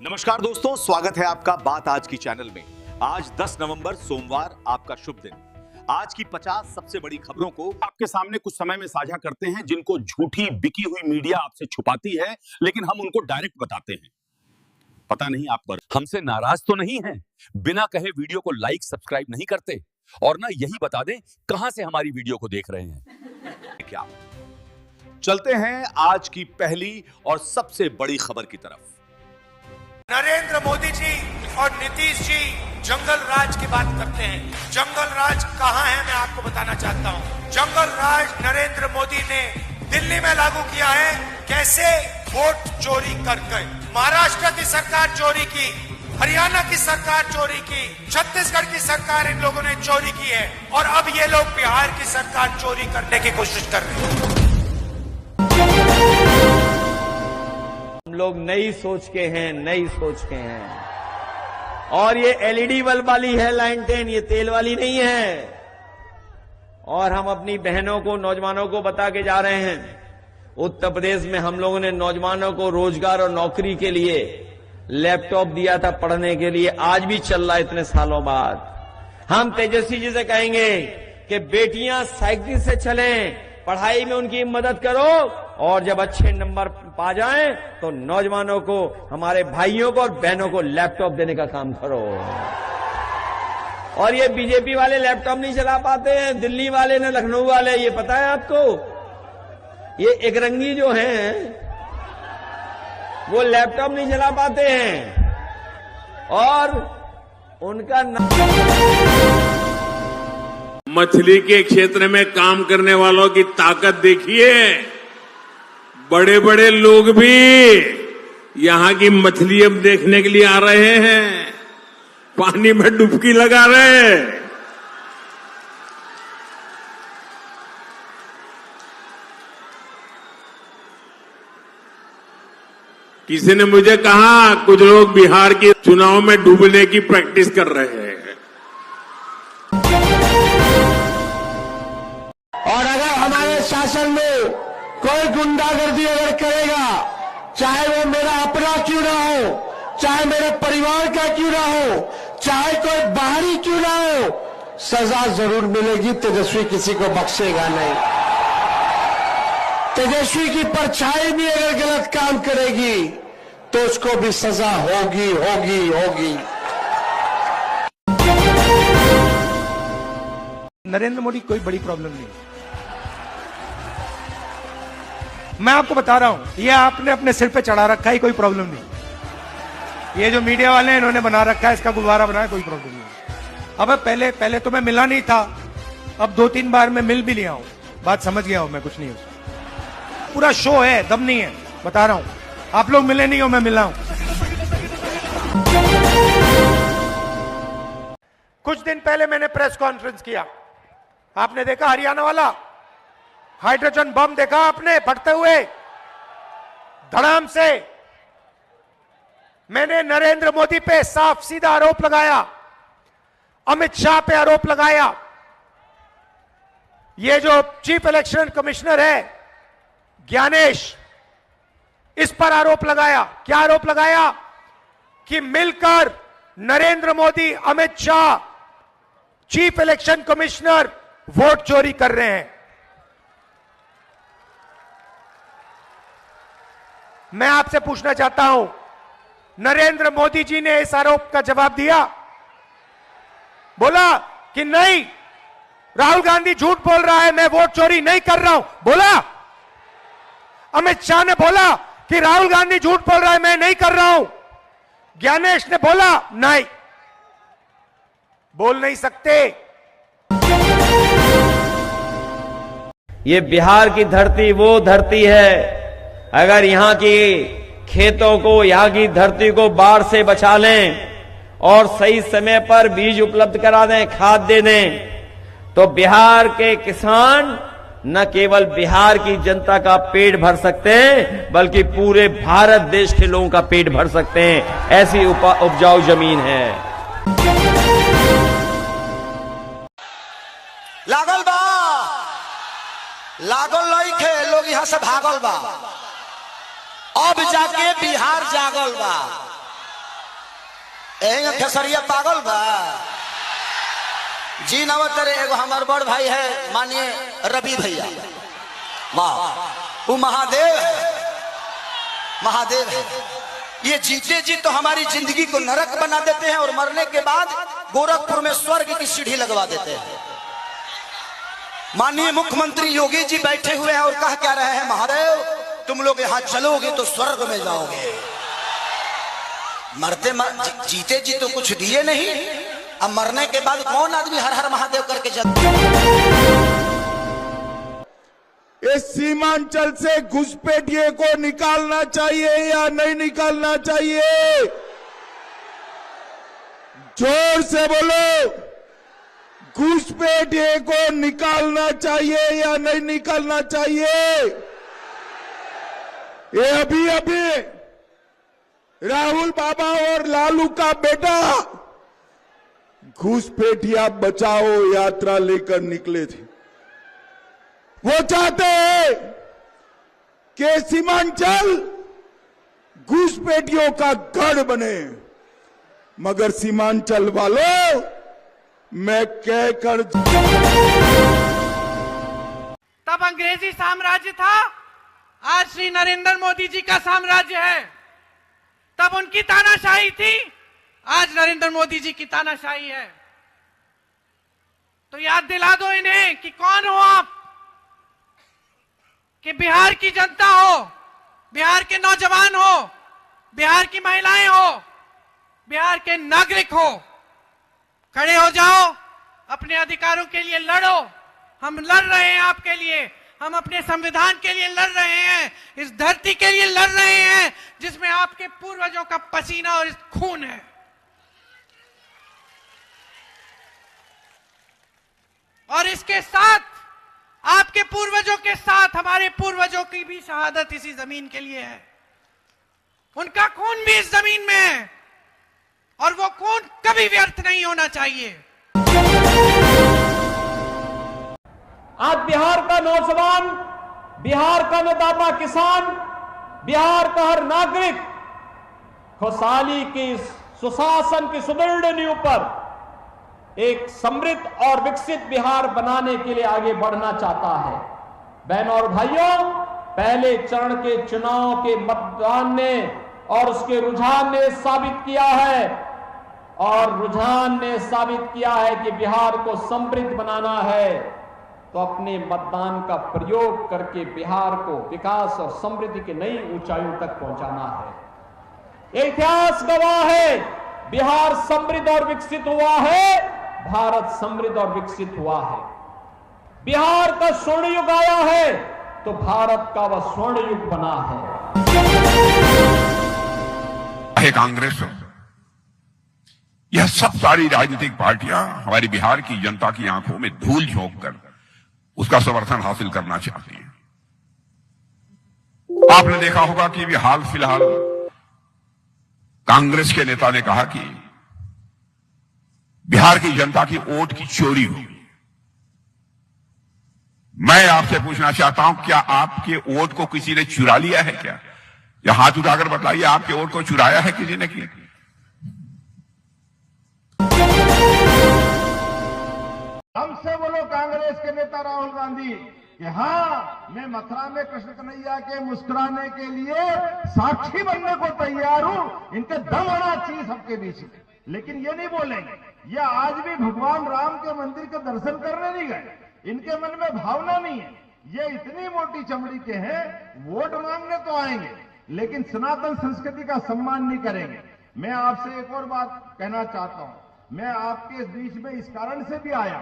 नमस्कार दोस्तों, स्वागत है आपका बात आज की चैनल में। आज 10 नवंबर सोमवार, आपका शुभ दिन। आज की 50 सबसे बड़ी खबरों को आपके सामने कुछ समय में साझा करते हैं, जिनको झूठी बिकी हुई मीडिया आपसे छुपाती है, लेकिन हम उनको डायरेक्ट बताते हैं। पता नहीं आप पर हमसे नाराज तो नहीं हैं? बिना कहे वीडियो को लाइक सब्सक्राइब नहीं करते, और ना यही बता दें कहां से हमारी वीडियो को देख रहे हैं। क्या चलते हैं आज की पहली और सबसे बड़ी खबर की तरफ। नरेंद्र मोदी जी और नीतीश जी जंगल राज की बात करते हैं। जंगल राज कहां है मैं आपको बताना चाहता हूं। जंगल राज नरेंद्र मोदी ने दिल्ली में लागू किया है। कैसे? वोट चोरी करके। महाराष्ट्र की सरकार चोरी की, हरियाणा की सरकार चोरी की, छत्तीसगढ़ की सरकार इन लोगों ने चोरी की है, और अब ये लोग बिहार की सरकार चोरी करने की कोशिश कर रहे हैं। हम लोग नई सोच के हैं, नई सोच के हैं। और ये एलईडी बल्ब वाली है लैंटेन, ये तेल वाली नहीं है। और हम अपनी बहनों को, नौजवानों को बता के जा रहे हैं। उत्तर प्रदेश में हम लोगों ने नौजवानों को रोजगार और नौकरी के लिए लैपटॉप दिया था पढ़ने के लिए, आज भी चल रहा है इतने सालों बाद। हम तेजस्वी जी से कहेंगे कि बेटियां साइकिल से चलें, पढ़ाई में उनकी मदद करो, और जब अच्छे नंबर पा जाएं तो नौजवानों को, हमारे भाइयों को और बहनों को लैपटॉप देने का काम करो। और ये बीजेपी वाले लैपटॉप नहीं चला पाते हैं, दिल्ली वाले ने, लखनऊ वाले, ये पता है आपको? ये एकरंगी जो हैं वो लैपटॉप नहीं चला पाते हैं, और उनका मछली के क्षेत्र में काम करने वालों की ताकत देखिए। बड़े बड़े लोग भी यहां की मछली अब देखने के लिए आ रहे हैं, पानी में डुबकी लगा रहे हैं। किसी ने मुझे कहा कुछ लोग बिहार के चुनाव में डूबने की प्रैक्टिस कर रहे हैं। और अगर हमारे शासन में कोई गुंडागर्दी अगर करेगा, चाहे वो मेरा अपना क्यों ना हो, चाहे मेरे परिवार का क्यों ना हो, चाहे कोई बाहरी क्यों ना हो, सजा जरूर मिलेगी। तेजस्वी किसी को बख्शेगा नहीं। तेजस्वी की परछाई भी अगर गलत काम करेगी तो उसको भी सजा होगी, होगी, होगी। नरेंद्र मोदी कोई बड़ी प्रॉब्लम नहीं। मैं आपको बता रहा हूं, ये आपने अपने सिर पे चढ़ा रखा है, कोई प्रॉब्लम नहीं। ये जो मीडिया वाले हैं इन्होंने बना रखा है, इसका गुब्बारा बनाया, कोई प्रॉब्लम नहीं। अब पहले तो मैं मिला नहीं था, अब 2-3 बार मैं मिल भी लिया हूं, बात समझ गया हूं मैं, कुछ नहीं उसमें। पूरा शो है, दम नहीं है, बता रहा हूं। आप लोग मिले नहीं हो, मैं मिला हूं। कुछ दिन पहले मैंने प्रेस कॉन्फ्रेंस किया, आपने देखा हरियाणा वाला हाइड्रोजन बम देखा आपने फटते हुए धड़ाम से। मैंने नरेंद्र मोदी पे साफ सीधा आरोप लगाया, अमित शाह पे आरोप लगाया, ये जो चीफ इलेक्शन कमिश्नर है ज्ञानेश, इस पर आरोप लगाया। क्या आरोप लगाया? कि मिलकर Narendra Modi, Amit Shah, chief election commissioner vote चोरी कर रहे हैं। मैं आपसे पूछना चाहता हूं, नरेंद्र मोदी जी ने इस आरोप का जवाब दिया? बोला कि नहीं, राहुल गांधी झूठ बोल रहा है, मैं वोट चोरी नहीं कर रहा हूं, बोला? अमित शाह ने बोला कि राहुल गांधी झूठ बोल रहा है, मैं नहीं कर रहा हूं? ज्ञानेश ने बोला नहीं, बोल नहीं सकते। ये बिहार की धरती वो धरती है, अगर यहां की खेतों को, यहां की धरती को बाढ़ से बचा लें और सही समय पर बीज उपलब्ध करा दें, खाद दे दें, तो बिहार के किसान न केवल बिहार की जनता का पेट भर सकते हैं, बल्कि पूरे भारत देश के लोगों का पेट भर सकते हैं। ऐसी उपजाऊ जमीन है। लागल बा, लागल लइखे, लोग यहाँ से भागल बा। अब जाके बिहार जागल बा। खेसरिया पागल बा जी नवतरे एगो हमार बड़ भाई है मानिए रवि भैया, वाह वो महादेव है, महादेव है। ये जीते जी तो हमारी जिंदगी को नरक बना देते हैं और मरने के बाद गोरखपुर में स्वर्ग की सीढ़ी लगवा देते हैं। माननीय मुख्यमंत्री योगी जी बैठे हुए हैं और कह क्या रहे हैं, महादेव तुम लोग यहाँ चलोगे तो स्वर्ग में जाओगे। जीते जी तो कुछ दिए नहीं, अब मरने के बाद कौन आदमी हर हर महादेव करके जाता। इस सीमांचल से घुसपैठिए को निकालना चाहिए या नहीं निकालना चाहिए? जोर से बोलो, घुसपैठिए को निकालना चाहिए या नहीं निकालना चाहिए? ये अभी राहुल बाबा और लालू का बेटा घुसपैठिया बचाओ यात्रा लेकर निकले थे। वो चाहते हैं कि सीमांचल घुसपैठियों का गढ़ बने, मगर सीमांचल वालों मैं कहकर तब अंग्रेजी साम्राज्य था, आज श्री नरेंद्र मोदी जी का साम्राज्य है। तब उनकी तानाशाही थी, आज नरेंद्र मोदी जी की तानाशाही है। तो याद दिला दो इन्हें कि कौन हो आप, कि बिहार की जनता हो, बिहार के नौजवान हो, बिहार की महिलाएं हो, बिहार के नागरिक हो। खड़े हो जाओ, अपने अधिकारों के लिए लड़ो। हम लड़ रहे हैं आपके लिए, हम अपने संविधान के लिए लड़ रहे हैं, इस धरती के लिए लड़ रहे हैं जिसमें आपके पूर्वजों का पसीना और खून है। और इसके साथ आपके पूर्वजों के साथ हमारे पूर्वजों की भी शहादत इसी जमीन के लिए है। उनका खून भी इस जमीन में है और वो खून कभी व्यर्थ नहीं होना चाहिए। आज बिहार का नौजवान, बिहार का अन्नदाता किसान, बिहार का हर नागरिक खुशहाली की, सुशासन की सुदृढ़ नींव पर एक समृद्ध और विकसित बिहार बनाने के लिए आगे बढ़ना चाहता है। बहनों और भाइयों, पहले चरण के चुनाव के मतदान ने और उसके रुझान ने साबित किया है कि बिहार को समृद्ध बनाना है, तो अपने मतदान का प्रयोग करके बिहार को विकास और समृद्धि की नई ऊंचाइयों तक पहुंचाना है। इतिहास गवाह है, बिहार समृद्ध और विकसित हुआ है, भारत समृद्ध और विकसित हुआ है। बिहार का स्वर्ण युग आया है तो भारत का वह स्वर्ण युग बना है। कांग्रेस, यह सब सारी राजनीतिक पार्टियां हमारी बिहार की जनता की आंखों में धूल झोंक कर उसका समर्थन हासिल करना चाहती हैं। आपने देखा होगा कि हाल फिलहाल कांग्रेस के नेता ने कहा कि बिहार की जनता की वोट की चोरी होगी। मैं आपसे पूछना चाहता हूं, क्या आपके वोट को किसी ने चुरा लिया है क्या? या हाथ उठाकर बताइए, आपके वोट को चुराया है किसी ने? किया हमसे बोलो कांग्रेस के नेता राहुल गांधी कि हाँ, मैं मथुरा में कृष्ण कन्हैया के मुस्कुराने के लिए साक्षी बनने को तैयार हूं। इनके दम होना चाहिए सबके बीच में, लेकिन ये नहीं बोलेंगे। ये आज भी भगवान राम के मंदिर के दर्शन करने नहीं गए, इनके मन में भावना नहीं है। ये इतनी मोटी चमड़ी के हैं, वोट मांगने तो आएंगे लेकिन सनातन संस्कृति का सम्मान नहीं करेंगे। मैं आपसे एक और बात कहना चाहता हूं, मैं आपके बीच में इस कारण से भी आया